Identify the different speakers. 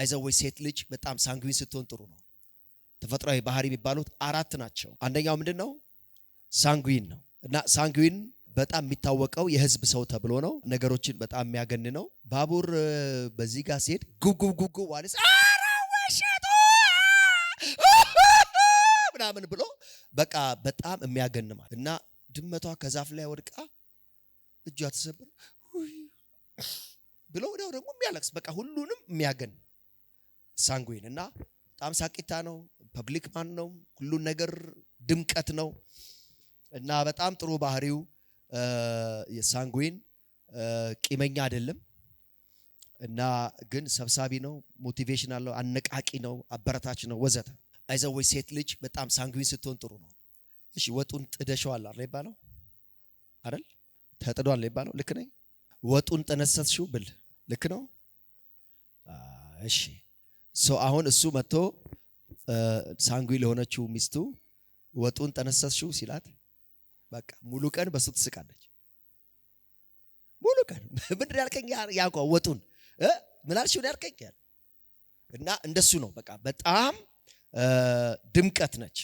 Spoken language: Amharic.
Speaker 1: አይዘወይ ሴት ልጅ በጣም ሳንጉዊን ስትሆን ጥሩ ነው። ተፈጥሯዊ ባህሪ የሚባሉት አራት ናቸው። አንደኛው ምንድነው? ሳንጉዊን ነው። እና ሳንጉዊን በጣም የሚታወቀው የህዝብ ሰው ተብሎ ነው። ነገሮችን በጣም የሚያገን ነው። ባቡር በዚህ ጋር ሲሄድ ጉጉጉጉ ዋለስ አራወሸቱ ምናምን ብሎ በቃ በጣም የሚያገን ማለት እና ድመቷ ከዛፍ ላይ ወድቃ እጇ ተሰብር ብሎ ወዲያው ደግሞ የሚያለቅስ በቃ ሁሉንም የሚያገን ሳንጉዊን እና በጣም ሳቂታ ነው። ፐብሊክ ማን ነው። ሁሉን ነገር ድምቀት ነው እና በጣም ጥሩ ባህሪው የሳንጉዊን ቂመኛ አይደለም እና ግን ሰብሳቢ ነው። ሞቲቬሽን አለው። አነቃቂ ነው። አበረታች ነው ወዘተ። አይዘወይ ሴት ልጅ በጣም ሳንጉዊን ስትሆን ጥሩ ነው። እሺ ወጡን ጥደሽዋል አይደል ይባለው አይደል? ተጥዷል ይባለው ልክ ነኝ? ወጡን ጠነሰስሽው ብል ልክ ነው? እሺ አሁን እሱ መጥቶ ሳንጉዊን ለሆነችው ሚስቱ ወጡን ጠነሰስሽው ሲላት በቃ ሙሉ ቀን በሱ ትስቃለች። ሙሉ ቀን ምንድን ያልከኝ ያውቀው ወጡን ምን አልሽው ያልከኝ እና እንደሱ ነው። በቃ በጣም ድምቀት ነች።